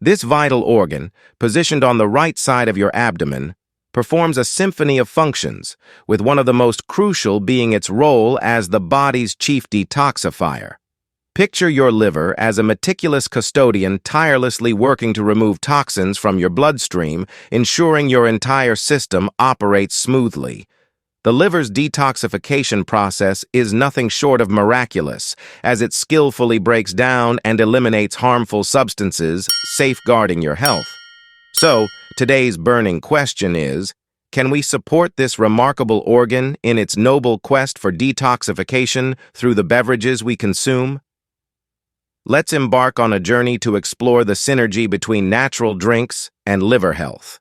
This vital organ, positioned on the right side of your abdomen, performs a symphony of functions, with one of the most crucial being its role as the body's chief detoxifier. Picture your liver as a meticulous custodian tirelessly working to remove toxins from your bloodstream, ensuring your entire system operates smoothly. The liver's detoxification process is nothing short of miraculous, as it skillfully breaks down and eliminates harmful substances, safeguarding your health. So, today's burning question is, can we support this remarkable organ in its noble quest for detoxification through the beverages we consume? Let's embark on a journey to explore the synergy between natural drinks and liver health.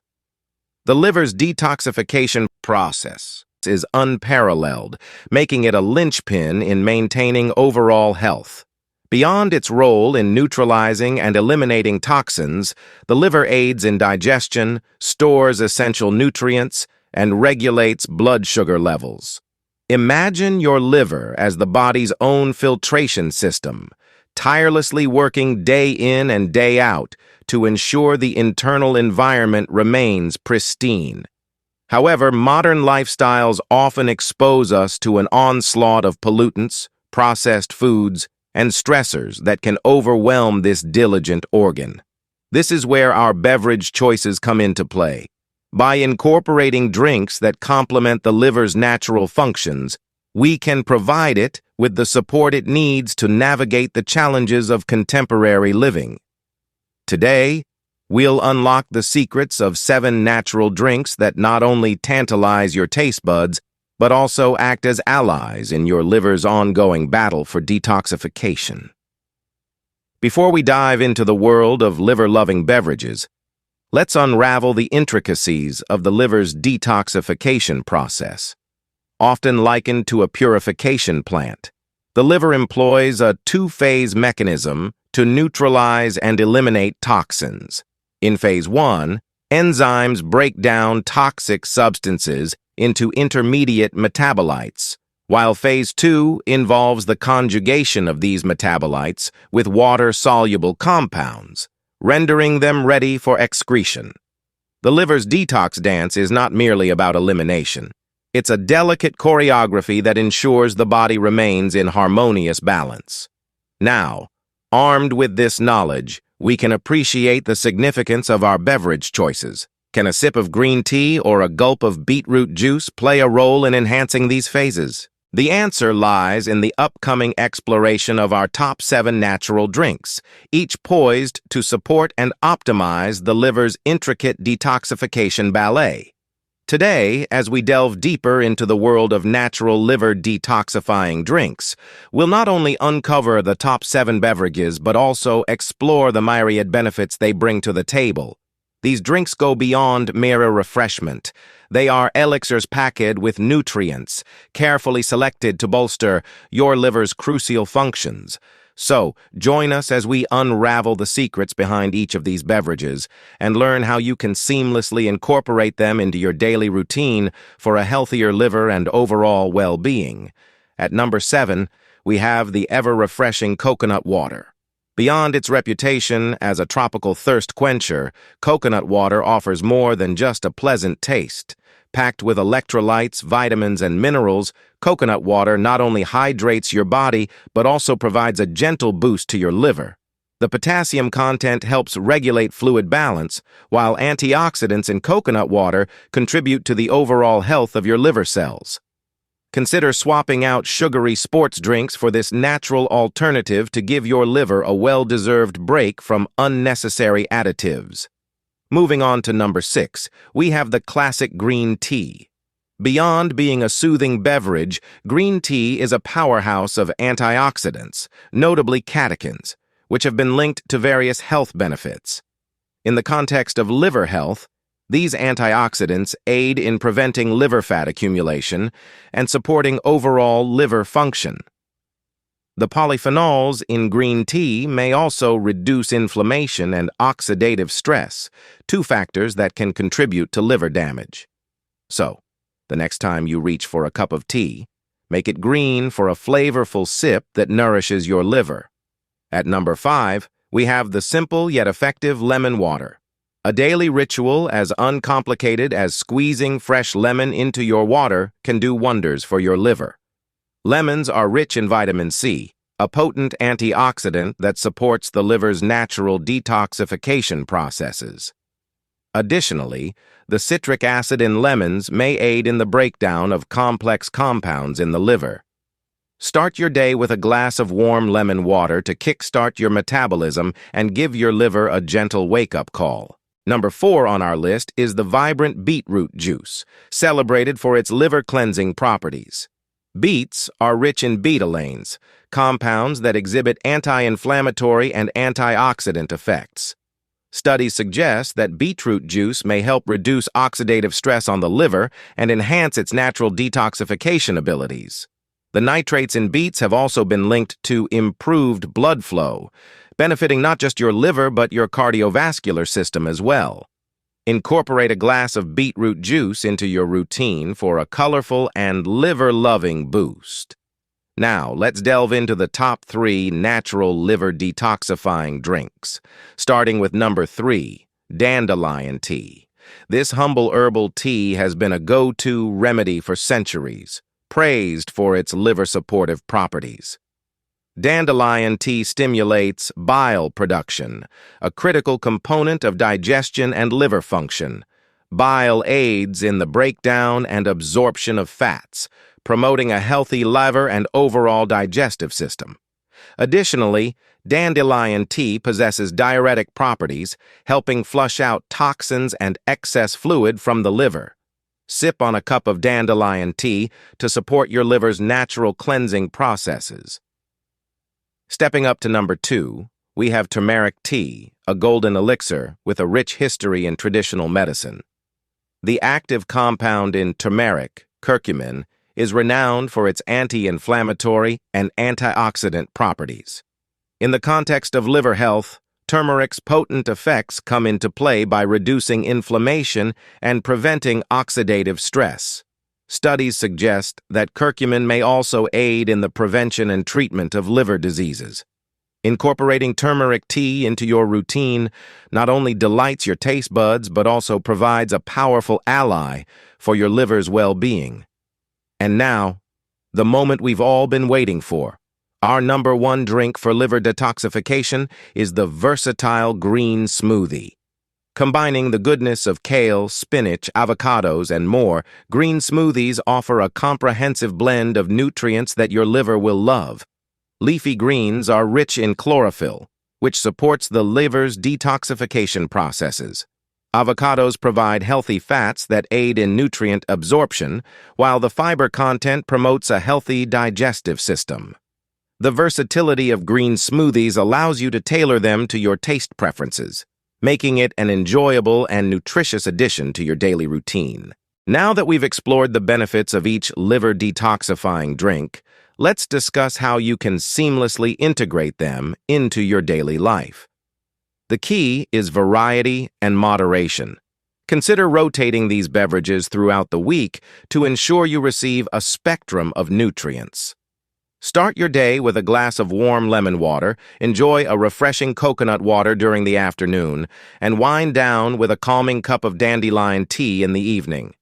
The liver's detoxification process is unparalleled, making it a linchpin in maintaining overall health. Beyond its role in neutralizing and eliminating toxins, the liver aids in digestion, stores essential nutrients, and regulates blood sugar levels. Imagine your liver as the body's own filtration system, tirelessly working day in and day out to ensure the internal environment remains pristine. However, modern lifestyles often expose us to an onslaught of pollutants, processed foods, and stressors that can overwhelm this diligent organ. This is where our beverage choices come into play. By incorporating drinks that complement the liver's natural functions, we can provide it with the support it needs to navigate the challenges of contemporary living. Today, we'll unlock the secrets of 7 natural drinks that not only tantalize your taste buds, but also act as allies in your liver's ongoing battle for detoxification. Before we dive into the world of liver-loving beverages, let's unravel the intricacies of the liver's detoxification process. Often likened to a purification plant, the liver employs a 2-phase mechanism to neutralize and eliminate toxins. In phase 1, enzymes break down toxic substances into intermediate metabolites, while phase 2 involves the conjugation of these metabolites with water-soluble compounds, rendering them ready for excretion. The liver's detox dance is not merely about elimination. It's a delicate choreography that ensures the body remains in harmonious balance. Now, armed with this knowledge, we can appreciate the significance of our beverage choices. Can a sip of green tea or a gulp of beetroot juice play a role in enhancing these phases? The answer lies in the upcoming exploration of our top 7 natural drinks, each poised to support and optimize the liver's intricate detoxification ballet. Today, as we delve deeper into the world of natural liver detoxifying drinks, we'll not only uncover the top 7 beverages, but also explore the myriad benefits they bring to the table. These drinks go beyond mere refreshment. They are elixirs packed with nutrients, carefully selected to bolster your liver's crucial functions. So, join us as we unravel the secrets behind each of these beverages and learn how you can seamlessly incorporate them into your daily routine for a healthier liver and overall well-being. At number 7, we have the ever-refreshing coconut water. Beyond its reputation as a tropical thirst quencher, coconut water offers more than just a pleasant taste. Packed with electrolytes, vitamins, and minerals, coconut water not only hydrates your body, but also provides a gentle boost to your liver. The potassium content helps regulate fluid balance, while antioxidants in coconut water contribute to the overall health of your liver cells. Consider swapping out sugary sports drinks for this natural alternative to give your liver a well-deserved break from unnecessary additives. Moving on to number 6, we have the classic green tea. Beyond being a soothing beverage, green tea is a powerhouse of antioxidants, notably catechins, which have been linked to various health benefits. In the context of liver health, these antioxidants aid in preventing liver fat accumulation and supporting overall liver function. The polyphenols in green tea may also reduce inflammation and oxidative stress, 2 factors that can contribute to liver damage. So, the next time you reach for a cup of tea, make it green for a flavorful sip that nourishes your liver. At number 5, we have the simple yet effective lemon water. A daily ritual as uncomplicated as squeezing fresh lemon into your water can do wonders for your liver. Lemons are rich in vitamin C, a potent antioxidant that supports the liver's natural detoxification processes. Additionally, the citric acid in lemons may aid in the breakdown of complex compounds in the liver. Start your day with a glass of warm lemon water to kickstart your metabolism and give your liver a gentle wake-up call. Number 4 on our list is the vibrant beetroot juice, celebrated for its liver-cleansing properties. Beets are rich in betalains, compounds that exhibit anti-inflammatory and antioxidant effects. Studies suggest that beetroot juice may help reduce oxidative stress on the liver and enhance its natural detoxification abilities. The nitrates in beets have also been linked to improved blood flow, benefiting not just your liver but your cardiovascular system as well. Incorporate a glass of beetroot juice into your routine for a colorful and liver-loving boost. Now, let's delve into the top 3 natural liver detoxifying drinks, starting with number 3, dandelion tea. This humble herbal tea has been a go-to remedy for centuries, praised for its liver-supportive properties. Dandelion tea stimulates bile production, a critical component of digestion and liver function. Bile aids in the breakdown and absorption of fats, promoting a healthy liver and overall digestive system. Additionally, dandelion tea possesses diuretic properties, helping flush out toxins and excess fluid from the liver. Sip on a cup of dandelion tea to support your liver's natural cleansing processes. Stepping up to number 2, we have turmeric tea, a golden elixir with a rich history in traditional medicine. The active compound in turmeric, curcumin, is renowned for its anti-inflammatory and antioxidant properties. In the context of liver health, turmeric's potent effects come into play by reducing inflammation and preventing oxidative stress. Studies suggest that curcumin may also aid in the prevention and treatment of liver diseases. Incorporating turmeric tea into your routine not only delights your taste buds but also provides a powerful ally for your liver's well-being. And now, the moment we've all been waiting for. Our number 1 drink for liver detoxification is the versatile green smoothie. Combining the goodness of kale, spinach, avocados, and more, green smoothies offer a comprehensive blend of nutrients that your liver will love. Leafy greens are rich in chlorophyll, which supports the liver's detoxification processes. Avocados provide healthy fats that aid in nutrient absorption, while the fiber content promotes a healthy digestive system. The versatility of green smoothies allows you to tailor them to your taste preferences, making it an enjoyable and nutritious addition to your daily routine. Now that we've explored the benefits of each liver detoxifying drink, let's discuss how you can seamlessly integrate them into your daily life. The key is variety and moderation. Consider rotating these beverages throughout the week to ensure you receive a spectrum of nutrients. Start your day with a glass of warm lemon water, enjoy a refreshing coconut water during the afternoon, and wind down with a calming cup of dandelion tea in the evening.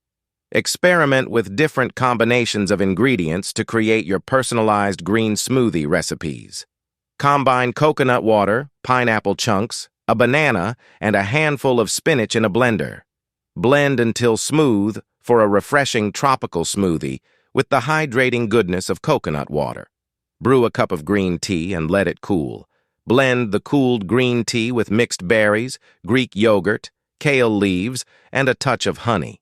Experiment with different combinations of ingredients to create your personalized green smoothie recipes. Combine coconut water, pineapple chunks, a banana, and a handful of spinach in a blender. Blend until smooth for a refreshing tropical smoothie with the hydrating goodness of coconut water. Brew a cup of green tea and let it cool. Blend the cooled green tea with mixed berries, Greek yogurt, kale leaves, and a touch of honey.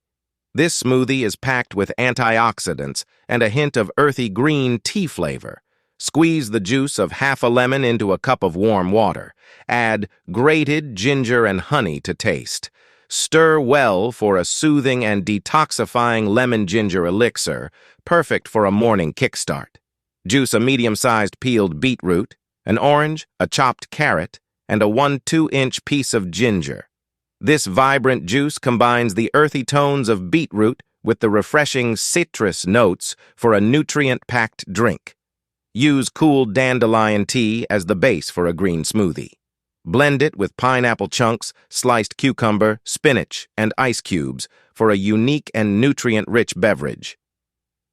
This smoothie is packed with antioxidants and a hint of earthy green tea flavor. Squeeze the juice of half a lemon into a cup of warm water. Add grated ginger and honey to taste. Stir well for a soothing and detoxifying lemon-ginger elixir, perfect for a morning kickstart. Juice a medium-sized peeled beetroot, an orange, a chopped carrot, and a 1-2-inch piece of ginger. This vibrant juice combines the earthy tones of beetroot with the refreshing citrus notes for a nutrient-packed drink. Use cooled dandelion tea as the base for a green smoothie. Blend it with pineapple chunks, sliced cucumber, spinach, and ice cubes for a unique and nutrient-rich beverage.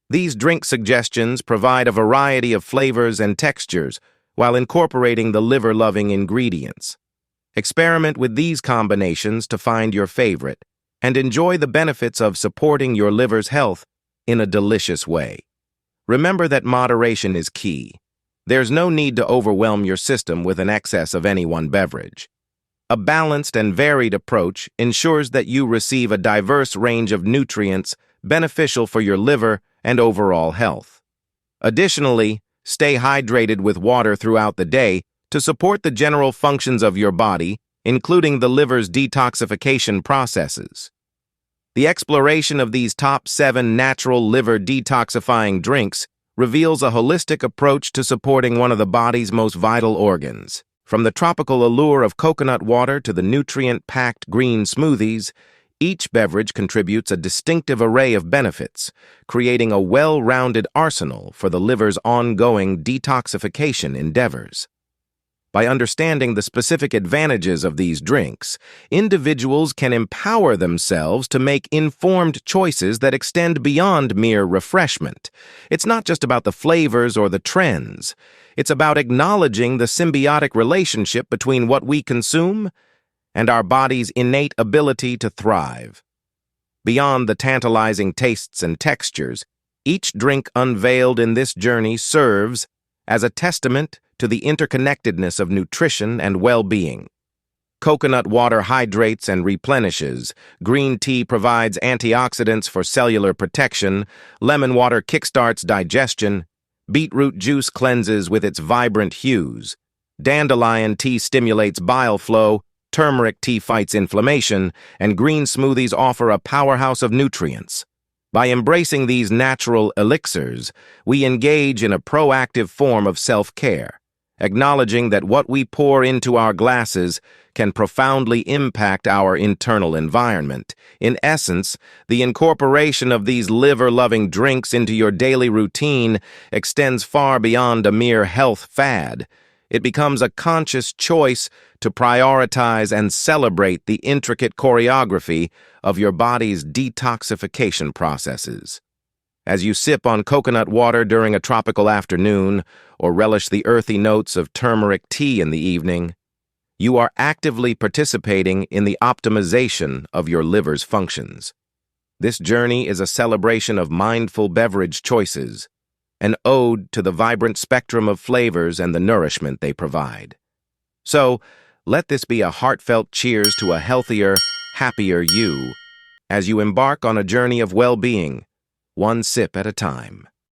These drink suggestions provide a variety of flavors and textures while incorporating the liver-loving ingredients. Experiment with these combinations to find your favorite and enjoy the benefits of supporting your liver's health in a delicious way. Remember that moderation is key. There's no need to overwhelm your system with an excess of any one beverage. A balanced and varied approach ensures that you receive a diverse range of nutrients beneficial for your liver and overall health. Additionally, stay hydrated with water throughout the day to support the general functions of your body, including the liver's detoxification processes. The exploration of these top 7 natural liver detoxifying drinks reveals a holistic approach to supporting one of the body's most vital organs. From the tropical allure of coconut water to the nutrient-packed green smoothies, each beverage contributes a distinctive array of benefits, creating a well-rounded arsenal for the liver's ongoing detoxification endeavors. By understanding the specific advantages of these drinks, individuals can empower themselves to make informed choices that extend beyond mere refreshment. It's not just about the flavors or the trends. It's about acknowledging the symbiotic relationship between what we consume and our body's innate ability to thrive. Beyond the tantalizing tastes and textures, each drink unveiled in this journey serves as a testament to the interconnectedness of nutrition and well-being. Coconut water hydrates and replenishes, green tea provides antioxidants for cellular protection, lemon water kickstarts digestion, beetroot juice cleanses with its vibrant hues, dandelion tea stimulates bile flow, turmeric tea fights inflammation, and green smoothies offer a powerhouse of nutrients. By embracing these natural elixirs, we engage in a proactive form of self-care, acknowledging that what we pour into our glasses can profoundly impact our internal environment. In essence, the incorporation of these liver-loving drinks into your daily routine extends far beyond a mere health fad. It becomes a conscious choice to prioritize and celebrate the intricate choreography of your body's detoxification processes. As you sip on coconut water during a tropical afternoon or relish the earthy notes of turmeric tea in the evening, you are actively participating in the optimization of your liver's functions. This journey is a celebration of mindful beverage choices, an ode to the vibrant spectrum of flavors and the nourishment they provide. So, let this be a heartfelt cheers to a healthier, happier you as you embark on a journey of well-being, one sip at a time.